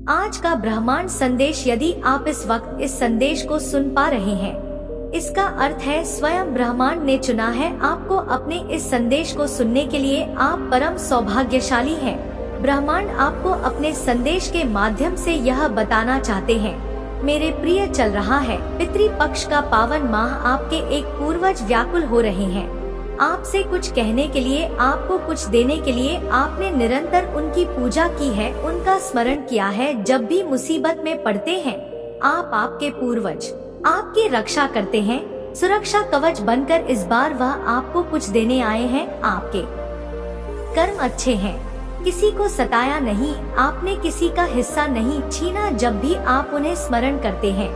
आज का ब्रह्मांड संदेश, यदि आप इस वक्त इस संदेश को सुन पा रहे हैं, इसका अर्थ है स्वयं ब्रह्मांड ने चुना है आपको अपने इस संदेश को सुनने के लिए। आप परम सौभाग्यशाली हैं। ब्रह्मांड आपको अपने संदेश के माध्यम से यह बताना चाहते हैं, मेरे प्रिय, चल रहा है पितृपक्ष का पावन माह। आपके एक पूर्वज व्याकुल हो रहे हैं आपसे कुछ कहने के लिए, आपको कुछ देने के लिए। आपने निरंतर उनकी पूजा की है, उनका स्मरण किया है। जब भी मुसीबत में पड़ते हैं आपके पूर्वज आपकी रक्षा करते हैं, सुरक्षा कवच बनकर। इस बार वह आपको कुछ देने आए हैं। आपके कर्म अच्छे हैं, किसी को सताया नहीं, आपने किसी का हिस्सा नहीं छीना। जब भी आप उन्हें स्मरण करते हैं,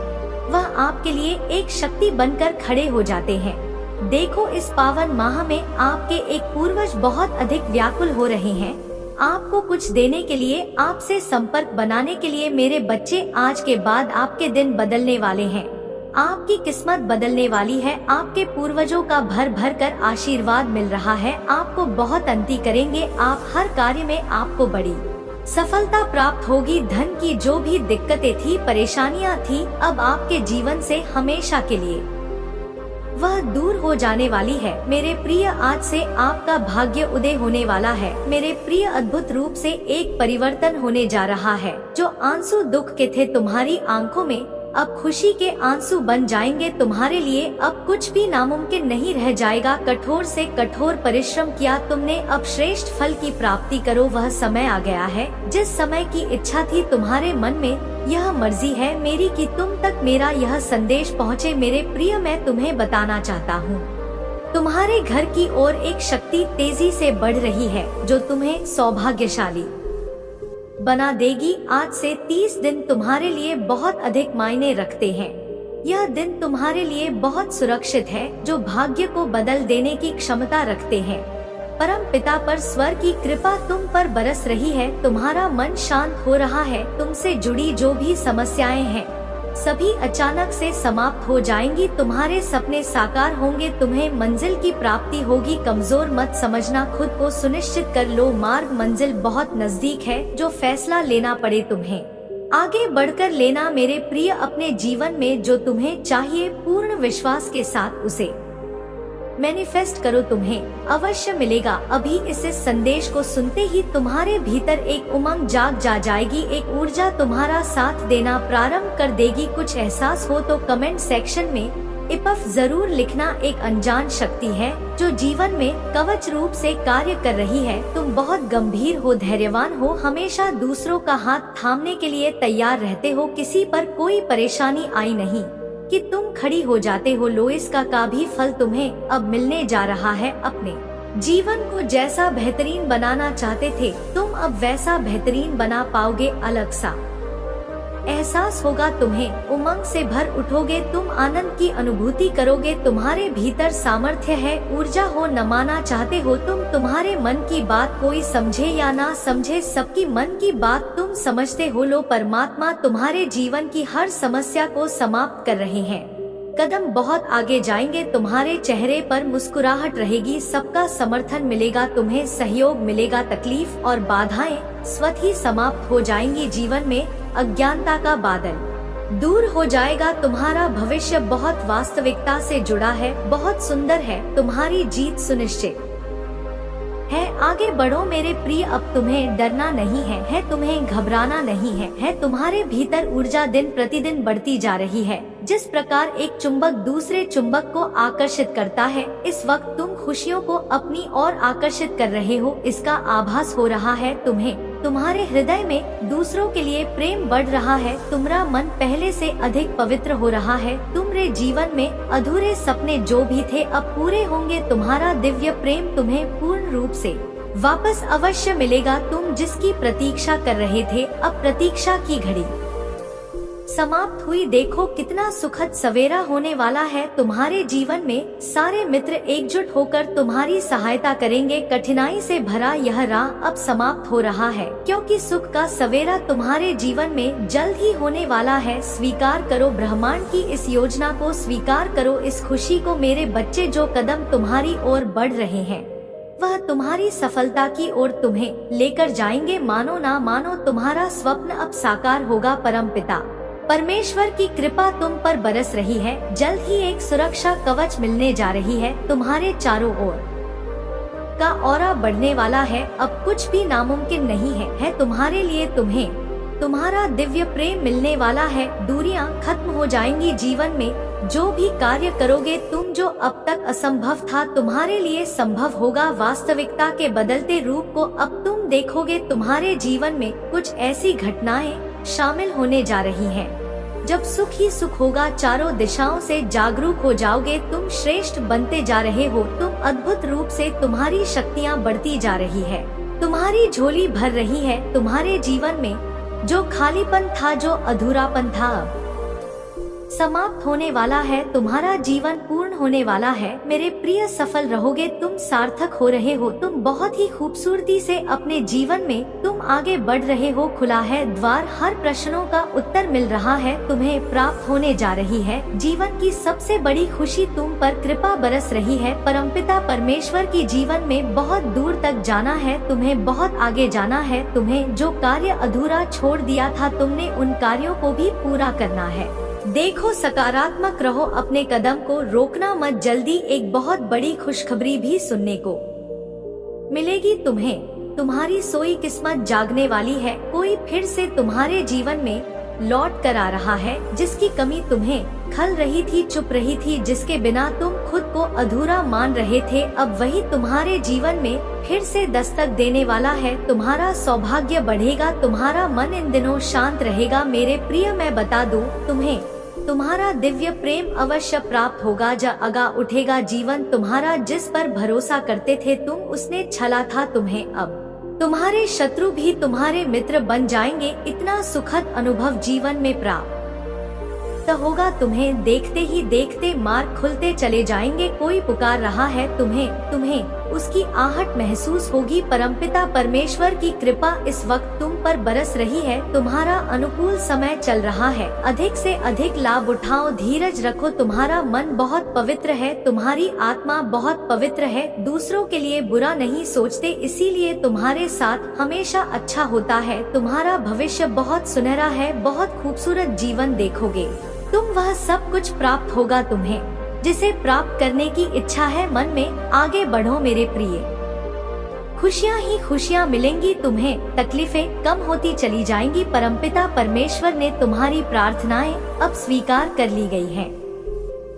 वह आपके लिए एक शक्ति बनकर खड़े हो जाते हैं। देखो, इस पावन माह में आपके एक पूर्वज बहुत अधिक व्याकुल हो रहे हैं आपको कुछ देने के लिए, आपसे संपर्क बनाने के लिए। मेरे बच्चे, आज के बाद आपके दिन बदलने वाले हैं, आपकी किस्मत बदलने वाली है। आपके पूर्वजों का भर भर कर आशीर्वाद मिल रहा है, आपको बहुत उन्नति करेंगे। आप हर कार्य में आपको बड़ी सफलता प्राप्त होगी। धन की जो भी दिक्कतें थी, परेशानियां थी, अब आपके जीवन से हमेशा के लिए वह दूर हो जाने वाली है। मेरे प्रिय, आज से आपका भाग्य उदय होने वाला है। मेरे प्रिय, अद्भुत रूप से एक परिवर्तन होने जा रहा है। जो आंसू दुख के थे तुम्हारी आंखों में, अब खुशी के आंसू बन जाएंगे तुम्हारे लिए। अब कुछ भी नामुमकिन नहीं रह जाएगा। कठोर से कठोर परिश्रम किया तुमने, अब श्रेष्ठ फल की प्राप्ति करो। वह समय आ गया है जिस समय की इच्छा थी तुम्हारे मन में। यह मर्जी है मेरी कि तुम तक मेरा यह संदेश पहुँचे। मेरे प्रिय, मैं तुम्हें बताना चाहता हूँ, तुम्हारे घर की ओर एक शक्ति तेजी से बढ़ रही है जो तुम्हें सौभाग्यशाली बना देगी। आज से 30 दिन तुम्हारे लिए बहुत अधिक मायने रखते हैं। यह दिन तुम्हारे लिए बहुत सुरक्षित है, जो भाग्य को बदल देने की क्षमता रखते हैं। परम पिता पर स्वर की कृपा तुम पर बरस रही है। तुम्हारा मन शांत हो रहा है। तुमसे जुड़ी जो भी समस्याएं हैं, सभी अचानक से समाप्त हो जाएंगी। तुम्हारे सपने साकार होंगे, तुम्हें मंजिल की प्राप्ति होगी। कमजोर मत समझना, खुद को सुनिश्चित कर लो, मार्ग मंजिल बहुत नजदीक है। जो फैसला लेना पड़े तुम्हें आगे बढ़कर लेना। मेरे प्रिय, अपने जीवन में जो तुम्हें चाहिए पूर्ण विश्वास के साथ उसे मैनिफेस्ट करो, तुम्हें अवश्य मिलेगा। अभी इस संदेश को सुनते ही तुम्हारे भीतर एक उमंग जाग जाएगी, एक ऊर्जा तुम्हारा साथ देना प्रारंभ कर देगी। कुछ एहसास हो तो कमेंट सेक्शन में इपफ जरूर लिखना। एक अनजान शक्ति है जो जीवन में कवच रूप से कार्य कर रही है। तुम बहुत गंभीर हो, धैर्यवान हो, हमेशा दूसरों का हाथ थामने के लिए तैयार रहते हो। किसी पर कोई परेशानी आई नहीं कि तुम खड़ी हो जाते हो। लोइस का भी फल तुम्हें अब मिलने जा रहा है। अपने जीवन को जैसा बेहतरीन बनाना चाहते थे, तुम अब वैसा बेहतरीन बना पाओगे। अलग सा एहसास होगा तुम्हें, उमंग से भर उठोगे, तुम आनंद की अनुभूति करोगे। तुम्हारे भीतर सामर्थ्य है, ऊर्जा हो, न माना चाहते हो तुम। तुम्हारे मन की बात कोई समझे या ना समझे, सबकी मन की बात तुम समझते हो। लो, परमात्मा तुम्हारे जीवन की हर समस्या को समाप्त कर रहे हैं। कदम बहुत आगे जाएंगे, तुम्हारे चेहरे पर मुस्कुराहट रहेगी, सबका समर्थन मिलेगा, तुम्हें सहयोग मिलेगा। तकलीफ और बाधाएं स्वतः ही समाप्त हो जाएंगी। जीवन में अज्ञानता का बादल दूर हो जाएगा। तुम्हारा भविष्य बहुत वास्तविकता से जुड़ा है, बहुत सुंदर है। तुम्हारी जीत सुनिश्चित है। आगे बढ़ो मेरे प्रिय, अब तुम्हें डरना नहीं है तुम्हें घबराना नहीं है। तुम्हारे भीतर ऊर्जा दिन प्रतिदिन बढ़ती जा रही है। जिस प्रकार एक चुंबक दूसरे चुंबक को आकर्षित करता है, इस वक्त तुम खुशियों को अपनी ओर आकर्षित कर रहे हो, इसका आभास हो रहा है तुम्हें। तुम्हारे हृदय में दूसरों के लिए प्रेम बढ़ रहा है। तुम्हारा मन पहले से अधिक पवित्र हो रहा है। तुम्हारे जीवन में अधूरे सपने जो भी थे अब पूरे होंगे। तुम्हारा दिव्य प्रेम तुम्हें पूर्ण रूप से वापस अवश्य मिलेगा। तुम जिसकी प्रतीक्षा कर रहे थे, अब प्रतीक्षा की घड़ी समाप्त हुई। देखो कितना सुखद सवेरा होने वाला है तुम्हारे जीवन में। सारे मित्र एकजुट होकर तुम्हारी सहायता करेंगे। कठिनाई से भरा यह राह अब समाप्त हो रहा है, क्योंकि सुख का सवेरा तुम्हारे जीवन में जल्द ही होने वाला है। स्वीकार करो ब्रह्मांड की इस योजना को, स्वीकार करो इस खुशी को। मेरे बच्चे, जो कदम तुम्हारी ओर बढ़ रहे हैं वह तुम्हारी सफलता की ओर तुम्हें लेकर जाएंगे। मानो ना मानो तुम्हारा स्वप्न अब साकार होगा। परमपिता परमेश्वर की कृपा तुम पर बरस रही है। जल्द ही एक सुरक्षा कवच मिलने जा रही है। तुम्हारे चारों ओर का ऑरा बढ़ने वाला है। अब कुछ भी नामुमकिन नहीं है तुम्हारे लिए। तुम्हें तुम्हारा दिव्य प्रेम मिलने वाला है। दूरियां खत्म हो जाएंगी जीवन में। जो भी कार्य करोगे तुम, जो अब तक असंभव था तुम्हारे लिए संभव होगा। वास्तविकता के बदलते रूप को अब तुम देखोगे। तुम्हारे जीवन में कुछ ऐसी घटनाएं शामिल होने जा रही हैं, जब सुख ही सुख होगा। चारों दिशाओं से जागरूक हो जाओगे। तुम श्रेष्ठ बनते जा रहे हो। तुम अद्भुत रूप से तुम्हारी शक्तियाँ बढ़ती जा रही है। तुम्हारी झोली भर रही है। तुम्हारे जीवन में जो खालीपन था, जो अधूरापन था, अब समाप्त होने वाला है। तुम्हारा जीवन पूर्ण होने वाला है। मेरे प्रिय, सफल रहोगे। तुम सार्थक हो रहे हो। तुम बहुत ही खूबसूरती से अपने जीवन में तुम आगे बढ़ रहे हो। खुला है द्वार। हर प्रश्नों का उत्तर मिल रहा है। तुम्हें प्राप्त होने जा रही है जीवन की सबसे बड़ी खुशी। तुम पर कृपा बरस रही है। परमपिता परमेश्वर की जीवन में बहुत दूर तक जाना है। तुम्हें बहुत आगे जाना है। तुम्हें जो कार्य अधूरा छोड़ दिया था, तुमने उन कार्यों को भी पूरा करना है। देखो, सकारात्मक रहो। अपने कदम को रोकना मत। जल्दी एक बहुत बड़ी खुशखबरी भी सुनने को मिलेगी तुम्हें। तुम्हारी सोई किस्मत जागने वाली है। कोई फिर से तुम्हारे जीवन में लौट कर आ रहा है, जिसकी कमी तुम्हें खल रही थी, चुप रही थी, जिसके बिना तुम खुद को अधूरा मान रहे थे। अब वही तुम्हारे जीवन में फिर से दस्तक देने वाला है। तुम्हारा सौभाग्य बढ़ेगा। तुम्हारा मन इन दिनों शांत रहेगा। मेरे प्रिय, मैं बता दूं तुम्हें, तुम्हारा दिव्य प्रेम अवश्य प्राप्त होगा। जगा उठेगा जीवन तुम्हारा। जिस पर भरोसा करते थे तुम, उसने छला था तुम्हें। अब तुम्हारे शत्रु भी तुम्हारे मित्र बन जाएंगे। इतना सुखद अनुभव जीवन में प्राप्त होगा तुम्हें। देखते ही देखते मार्ग खुलते चले जाएंगे। कोई पुकार रहा है तुम्हें, तुम्हें उसकी आहट महसूस होगी। परमपिता परमेश्वर की कृपा इस वक्त तुम पर बरस रही है। तुम्हारा अनुकूल समय चल रहा है। अधिक से अधिक लाभ उठाओ। धीरज रखो। तुम्हारा मन बहुत पवित्र है। तुम्हारी आत्मा बहुत पवित्र है। दूसरों के लिए बुरा नहीं सोचते, इसीलिए तुम्हारे साथ हमेशा अच्छा होता है। तुम्हारा भविष्य बहुत सुनहरा है। बहुत खूबसूरत जीवन देखोगे तुम। वह सब कुछ प्राप्त होगा तुम्हें जिसे प्राप्त करने की इच्छा है मन में। आगे बढ़ो मेरे प्रिय। खुशियाँ ही खुशियाँ मिलेंगी तुम्हें। तकलीफें कम होती चली जाएंगी। परमपिता परमेश्वर ने तुम्हारी प्रार्थनाएं अब स्वीकार कर ली गई हैं।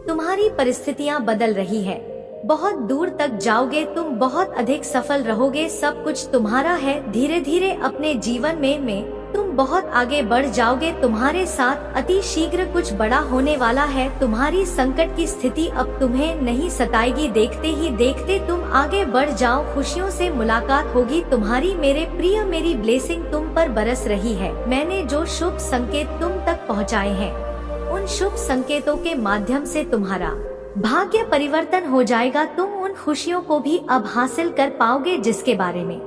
तुम्हारी परिस्थितियाँ बदल रही है। बहुत दूर तक जाओगे तुम। बहुत अधिक सफल रहोगे। सब कुछ तुम्हारा है। धीरे धीरे अपने जीवन में तुम बहुत आगे बढ़ जाओगे। तुम्हारे साथ अति शीघ्र कुछ बड़ा होने वाला है। तुम्हारी संकट की स्थिति अब तुम्हें नहीं सताएगी। देखते ही देखते तुम आगे बढ़ जाओ। खुशियों से मुलाकात होगी तुम्हारी। मेरे प्रिय, मेरी ब्लेसिंग तुम पर बरस रही है। मैंने जो शुभ संकेत तुम तक पहुँचाए हैं, उन शुभ संकेतों के माध्यम से तुम्हारा भाग्य परिवर्तन हो जाएगा। तुम उन खुशियों को भी अब हासिल कर पाओगे जिसके बारे में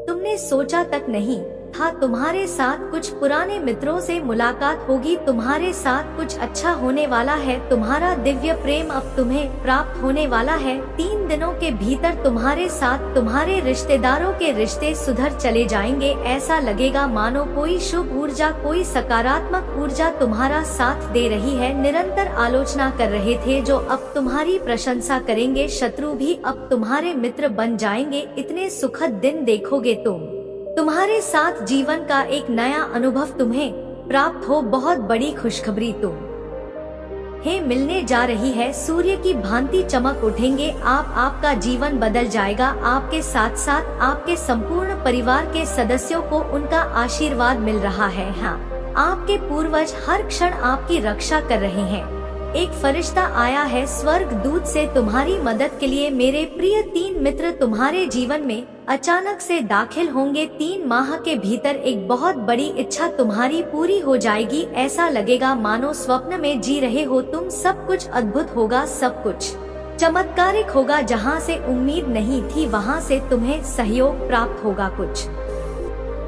तुमने सोचा तक नहीं था। तुम्हारे साथ कुछ पुराने मित्रों से मुलाकात होगी। तुम्हारे साथ कुछ अच्छा होने वाला है। तुम्हारा दिव्य प्रेम अब तुम्हें प्राप्त होने वाला है। 3 दिनों के भीतर तुम्हारे साथ तुम्हारे रिश्तेदारों के रिश्ते सुधर चले जाएंगे। ऐसा लगेगा मानो कोई शुभ ऊर्जा, कोई सकारात्मक ऊर्जा तुम्हारा साथ दे रही है। निरंतर आलोचना कर रहे थे जो अब तुम्हारी प्रशंसा करेंगे। शत्रु भी अब तुम्हारे मित्र बन जाएंगे। इतने सुखद दिन देखोगे तुम। तुम्हारे साथ जीवन का एक नया अनुभव तुम्हें प्राप्त हो। बहुत बड़ी खुशखबरी तुम्हें मिलने जा रही है। सूर्य की भांति चमक उठेंगे। आपका जीवन बदल जाएगा। आपके साथ साथ आपके संपूर्ण परिवार के सदस्यों को उनका आशीर्वाद मिल रहा है। हाँ, आपके पूर्वज हर क्षण आपकी रक्षा कर रहे हैं। एक फरिश्ता आया है स्वर्ग दूत से तुम्हारी मदद के लिए। मेरे प्रिय, 3 मित्र तुम्हारे जीवन में अचानक से दाखिल होंगे। 3 माह के भीतर एक बहुत बड़ी इच्छा तुम्हारी पूरी हो जाएगी। ऐसा लगेगा मानो स्वप्न में जी रहे हो तुम। सब कुछ अद्भुत होगा। सब कुछ चमत्कारिक होगा। जहाँ से उम्मीद नहीं थी वहाँ से तुम्हें सहयोग प्राप्त होगा। कुछ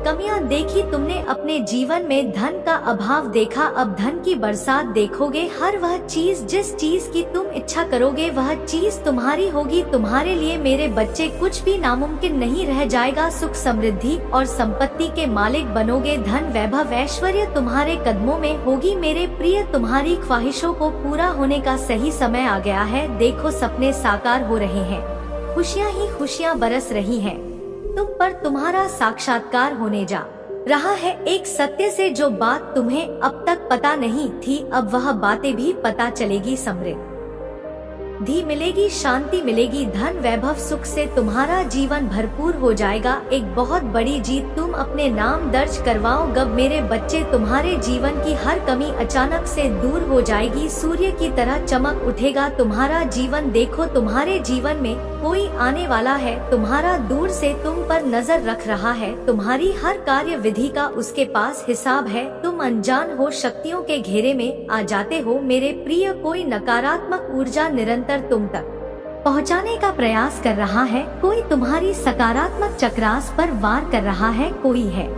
कमियां देखी, तुमने अपने जीवन में धन का अभाव देखा, अब धन की बरसात देखोगे। हर वह चीज जिस चीज की तुम इच्छा करोगे वह चीज तुम्हारी होगी। तुम्हारे लिए मेरे बच्चे कुछ भी नामुमकिन नहीं रह जाएगा। सुख समृद्धि और संपत्ति के मालिक बनोगे। धन वैभव ऐश्वर्य तुम्हारे कदमों में होगी। मेरे प्रिय, तुम्हारी ख्वाहिशों को पूरा होने का सही समय आ गया है। देखो सपने साकार हो रहे हैं, खुशियाँ ही खुशियाँ बरस रही हैं। तुम पर तुम्हारा साक्षात्कार होने जा रहा है। एक सत्य से जो बात तुम्हें अब तक पता नहीं थी, अब वह बातें भी पता चलेगी। समृद्धि मिलेगी, शांति मिलेगी, धन वैभव सुख से तुम्हारा जीवन भरपूर हो जाएगा। एक बहुत बड़ी जीत तुम अपने नाम दर्ज करवाओगे। मेरे बच्चे, तुम्हारे जीवन की हर कमी अचानक से दूर हो जाएगी। सूर्य की तरह चमक उठेगा तुम्हारा जीवन। देखो तुम्हारे जीवन में कोई आने वाला है, तुम्हारा दूर से तुम पर नजर रख रहा है। तुम्हारी हर कार्य विधि का उसके पास हिसाब है। तुम अनजान हो, शक्तियों के घेरे में आ जाते हो। मेरे प्रिय, कोई नकारात्मक ऊर्जा निरंतर तुम तक पहुंचाने का प्रयास कर रहा है। कोई तुम्हारी सकारात्मक चक्रास पर वार कर रहा है। कोई है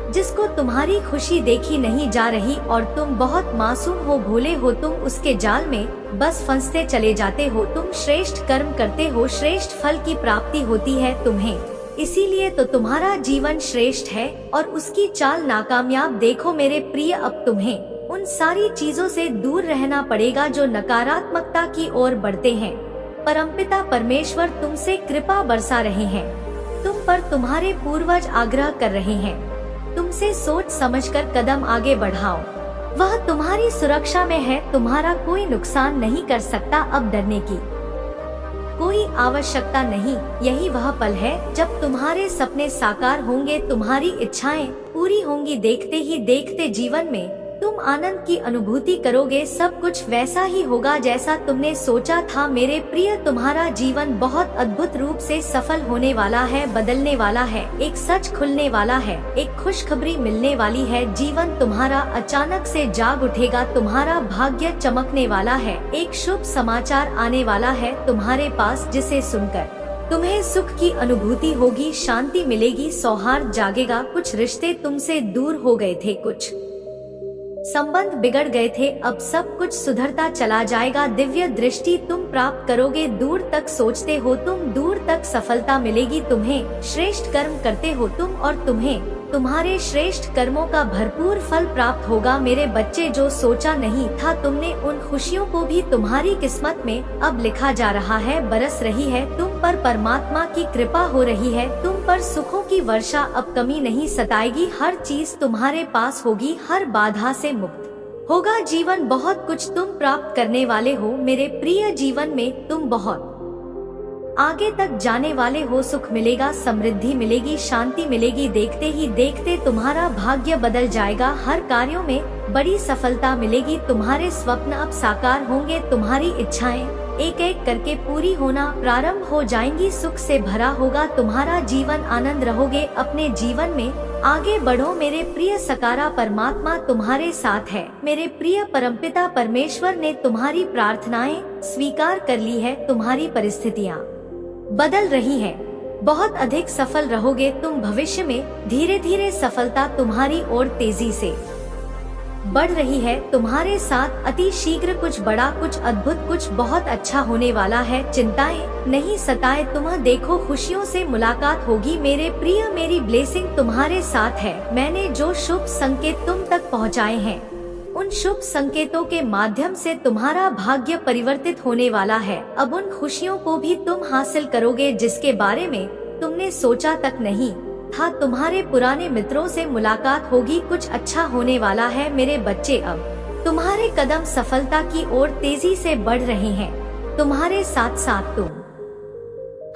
जिसको तुम्हारी खुशी देखी नहीं जा रही और तुम बहुत मासूम हो, भोले हो। तुम उसके जाल में बस फंसते चले जाते हो। तुम श्रेष्ठ कर्म करते हो, श्रेष्ठ फल की प्राप्ति होती है तुम्हें, इसीलिए तो तुम्हारा जीवन श्रेष्ठ है और उसकी चाल नाकामयाब। देखो मेरे प्रिय, अब तुम्हें उन सारी चीजों से दूर रहना पड़ेगा जो नकारात्मकता की ओर बढ़ते हैं। परमपिता परमेश्वर तुमसे कृपा बरसा रहे हैं। तुम पर तुम्हारे पूर्वज आग्रह कर रहे हैं। तुमसे सोच समझकर कदम आगे बढ़ाओ। वह तुम्हारी सुरक्षा में है, तुम्हारा कोई नुकसान नहीं कर सकता। अब डरने की कोई आवश्यकता नहीं। यही वह पल है जब तुम्हारे सपने साकार होंगे, तुम्हारी इच्छाएं पूरी होंगी। देखते ही देखते जीवन में तुम आनंद की अनुभूति करोगे। सब कुछ वैसा ही होगा जैसा तुमने सोचा था। मेरे प्रिय, तुम्हारा जीवन बहुत अद्भुत रूप से सफल होने वाला है, बदलने वाला है। एक सच खुलने वाला है, एक खुशखबरी मिलने वाली है। जीवन तुम्हारा अचानक से जाग उठेगा, तुम्हारा भाग्य चमकने वाला है। एक शुभ समाचार आने वाला है तुम्हारे पास, जिसे सुनकर तुम्हें सुख की अनुभूति होगी, शांति मिलेगी, सौहार्द जागेगा। कुछ रिश्ते तुमसे दूर हो गए थे, कुछ संबंध बिगड़ गए थे, अब सब कुछ सुधरता चला जाएगा। दिव्य दृष्टि तुम प्राप्त करोगे। दूर तक सोचते हो तुम, दूर तक सफलता मिलेगी तुम्हें। श्रेष्ठ कर्म करते हो तुम और तुम्हें तुम्हारे श्रेष्ठ कर्मों का भरपूर फल प्राप्त होगा। मेरे बच्चे, जो सोचा नहीं था तुमने, उन खुशियों को भी तुम्हारी किस्मत में अब लिखा जा रहा है, बरस रही है। तुम पर परमात्मा की कृपा हो रही है। तुम पर सुखों की वर्षा, अब कमी नहीं सताएगी। हर चीज तुम्हारे पास होगी, हर बाधा से मुक्त होगा जीवन। बहुत कुछ तुम प्राप्त करने वाले हो मेरे प्रिय। जीवन में तुम बहुत आगे तक जाने वाले हो। सुख मिलेगा, समृद्धि मिलेगी, शांति मिलेगी। देखते ही देखते तुम्हारा भाग्य बदल जाएगा। हर कार्यों में बड़ी सफलता मिलेगी। तुम्हारे स्वप्न अब साकार होंगे। तुम्हारी इच्छाएं एक एक करके पूरी होना प्रारंभ हो जाएंगी। सुख से भरा होगा तुम्हारा जीवन, आनंद रहोगे अपने जीवन में। आगे बढ़ो मेरे प्रिय। सकारा परमात्मा तुम्हारे साथ है। मेरे प्रिय परमपिता परमेश्वर ने तुम्हारी प्रार्थनाएं स्वीकार कर ली है। तुम्हारी परिस्थितियाँ बदल रही हैं। बहुत अधिक सफल रहोगे तुम भविष्य में। धीरे धीरे सफलता तुम्हारी ओर तेजी से बढ़ रही है। तुम्हारे साथ अति शीघ्र कुछ बड़ा, कुछ अद्भुत, कुछ बहुत अच्छा होने वाला है। चिंताएं नहीं सताए तुम। देखो खुशियों से मुलाकात होगी मेरे प्रिय। मेरी ब्लेसिंग तुम्हारे साथ है। मैंने जो शुभ संकेत तुम तक पहुंचाए हैं, उन शुभ संकेतों के माध्यम से तुम्हारा भाग्य परिवर्तित होने वाला है। अब उन खुशियों को भी तुम हासिल करोगे जिसके बारे में तुमने सोचा तक नहीं था। तुम्हारे पुराने मित्रों से मुलाकात होगी, कुछ अच्छा होने वाला है मेरे बच्चे। अब तुम्हारे कदम सफलता की ओर तेजी से बढ़ रहे हैं। तुम्हारे साथ साथ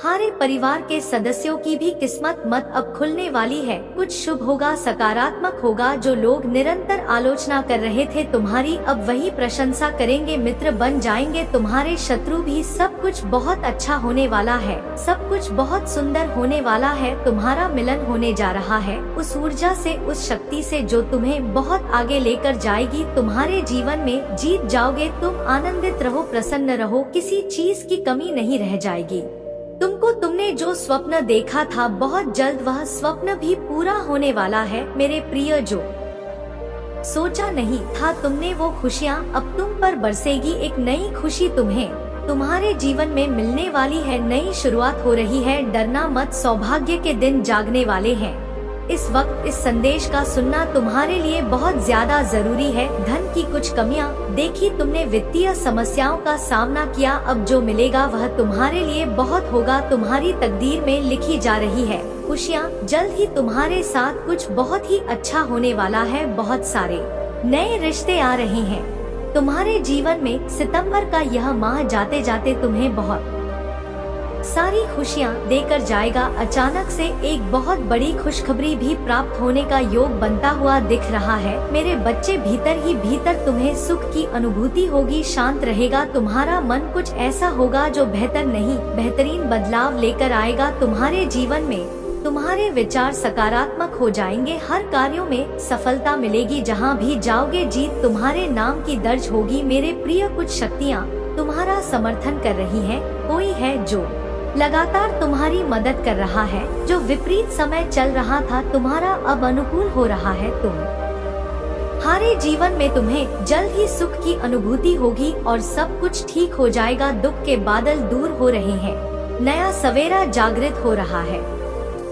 तुम्हारे परिवार के सदस्यों की भी किस्मत मत अब खुलने वाली है। कुछ शुभ होगा, सकारात्मक होगा। जो लोग निरंतर आलोचना कर रहे थे तुम्हारी, अब वही प्रशंसा करेंगे, मित्र बन जाएंगे। तुम्हारे शत्रु भी। सब कुछ बहुत अच्छा होने वाला है, सब कुछ बहुत सुंदर होने वाला है। तुम्हारा मिलन होने जा रहा है उस ऊर्जा से, उस शक्ति से जो तुम्हें बहुत आगे लेकर जाएगी। तुम्हारे जीवन में जीत जाओगे तुम। आनंदित रहो, प्रसन्न रहो, किसी चीज की कमी नहीं रह जाएगी। तुमको तो तुमने जो स्वप्न देखा था बहुत जल्द वह स्वप्न भी पूरा होने वाला है मेरे प्रिय। जो सोचा नहीं था तुमने वो खुशियाँ अब तुम पर बरसेगी। एक नई खुशी तुम्हें तुम्हारे जीवन में मिलने वाली है। नई शुरुआत हो रही है, डरना मत, सौभाग्य के दिन जागने वाले हैं। इस वक्त इस संदेश का सुनना तुम्हारे लिए बहुत ज्यादा जरूरी है। धन की कुछ कमियां देखी तुमने, वित्तीय समस्याओं का सामना किया, अब जो मिलेगा वह तुम्हारे लिए बहुत होगा। तुम्हारी तकदीर में लिखी जा रही है खुशियाँ, जल्द ही तुम्हारे साथ कुछ बहुत ही अच्छा होने वाला है। बहुत सारे नए रिश्ते आ रहे हैं तुम्हारे जीवन में। सितंबर का यह माह जाते जाते तुम्हें बहुत सारी खुशियाँ देकर जाएगा। अचानक से एक बहुत बड़ी खुशखबरी भी प्राप्त होने का योग बनता हुआ दिख रहा है मेरे बच्चे। भीतर ही भीतर तुम्हें सुख की अनुभूति होगी, शांत रहेगा तुम्हारा मन। कुछ ऐसा होगा जो बेहतर नहीं बेहतरीन बदलाव लेकर आएगा तुम्हारे जीवन में। तुम्हारे विचार सकारात्मक हो जाएंगे, हर कार्यों में सफलता मिलेगी। जहाँ भी जाओगे जीत तुम्हारे नाम की दर्ज होगी मेरे प्रिय। कुछ शक्तियाँ तुम्हारा समर्थन कर रही हैं। कोई है जो लगातार तुम्हारी मदद कर रहा है। जो विपरीत समय चल रहा था तुम्हारा अब अनुकूल हो रहा है। तुम्हारे जीवन में तुम्हें जल्द ही सुख की अनुभूति होगी और सब कुछ ठीक हो जाएगा। दुख के बादल दूर हो रहे हैं, नया सवेरा जागृत हो रहा है।